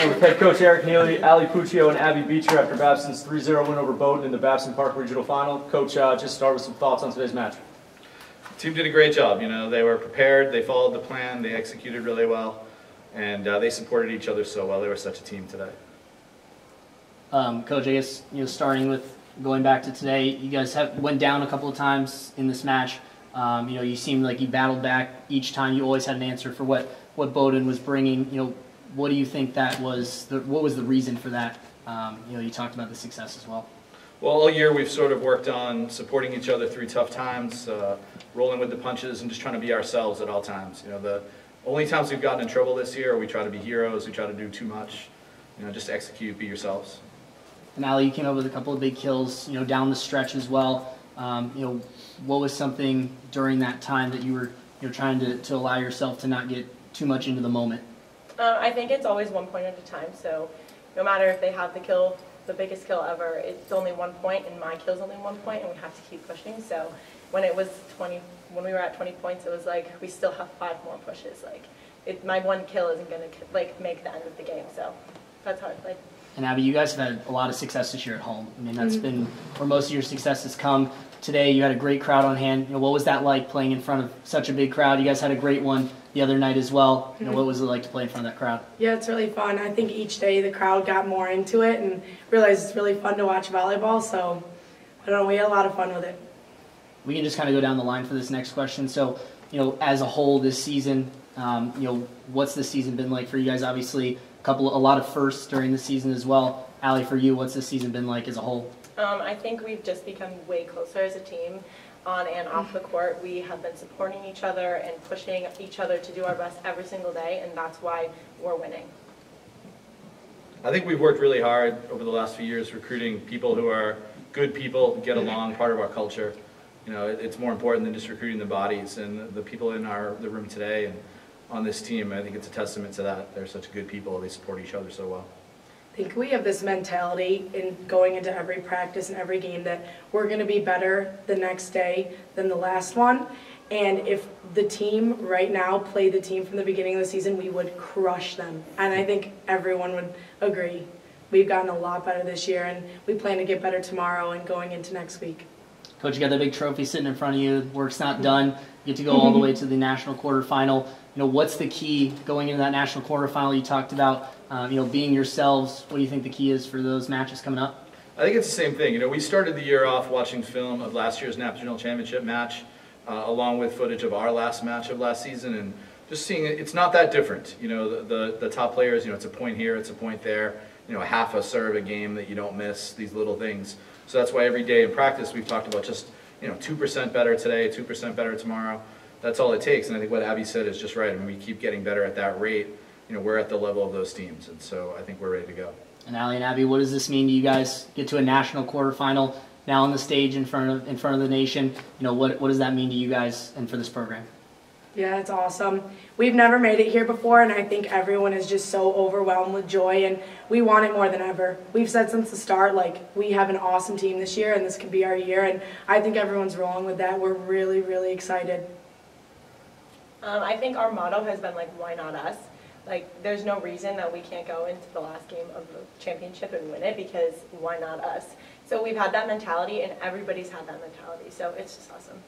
We're with head coach Eric Neely, Ali Puccio, and Abby Beecher after Babson's 3-0 win over Bowdoin in the Babson Park Regional Final. Coach, just start with some thoughts on today's match. The team did a great job. You know, they were prepared, they followed the plan, they executed really well, and they supported each other so well. They were such a team today. Coach, I guess starting with going back to today, you guys went down a couple of times in this match. You seemed like you battled back each time. You always had an answer for what Bowdoin was bringing. What do you think that was? What was the reason for that? You talked about the success as well. Well, all year we've sort of worked on supporting each other through tough times, rolling with the punches, and just trying to be ourselves at all times. The only times we've gotten in trouble this year, we try to be heroes, we try to do too much. Just execute, be yourselves. And Ali, you came up with a couple of big kills, down the stretch as well. What was something during that time that you were trying to allow yourself to not get too much into the moment? I think it's always 1 point at a time. So no matter if they have the kill, the biggest kill ever, it's only 1 point, and my kill's only 1 point, and we have to keep pushing. So when it was 20, when we were at 20 points, it was like we still have 5 more pushes. My one kill isn't going to make the end of the game. So that's how I played. And Abby, you guys have had a lot of success this year at home. I mean, that's been where most of your success has come. Today, you had a great crowd on hand. What was that like playing in front of such a big crowd? You guys had a great one the other night as well. What was it like to play in front of that crowd? Yeah, it's really fun. I think each day the crowd got more into it and realized it's really fun to watch volleyball. So, I don't know, we had a lot of fun with it. We can just kind of go down the line for this next question. So, as a whole this season, what's the season been like for you guys? Obviously, a lot of firsts during the season as well. Ali, for you, what's the season been like as a whole? I think we've just become way closer as a team on and off the court. We have been supporting each other and pushing each other to do our best every single day, and that's why we're winning. I think we've worked really hard over the last few years recruiting people who are good people, get along, part of our culture. It's more important than just recruiting the bodies, and the people in the room today and on this team, I think it's a testament to that. They're such good people. They support each other so well. I think we have this mentality in going into every practice and every game that we're going to be better the next day than the last one. And if the team right now played the team from the beginning of the season, we would crush them. And I think everyone would agree. We've gotten a lot better this year, and we plan to get better tomorrow and going into next week. Coach, you got the big trophy sitting in front of you. Work's not done. You get to go all the way to the national quarterfinal. What's the key going into that national quarterfinal? You talked about being yourselves. What do you think the key is for those matches coming up? I think it's the same thing. We started the year off watching film of last year's National Championship match, along with footage of our last match of last season, and just seeing it's not that different. The top players, it's a point here, it's a point there, a half a serve a game that you don't miss, these little things. So that's why every day in practice we've talked about just 2% better today, 2% better tomorrow. That's all it takes, and I think what Abby said is just right. I mean, we keep getting better at that rate. We're at the level of those teams, and so I think we're ready to go. And Ali and Abby, what does this mean to you guys? Get to a national quarterfinal now on the stage in front of the nation. What does that mean to you guys and for this program? Yeah, it's awesome. We've never made it here before, and I think everyone is just so overwhelmed with joy, and we want it more than ever. We've said since the start, we have an awesome team this year, and this could be our year, and I think everyone's rolling with that. We're really, really excited. I think our motto has been, why not us? There's no reason that we can't go into the last game of the championship and win it, because why not us? So we've had that mentality, and everybody's had that mentality, so it's just awesome.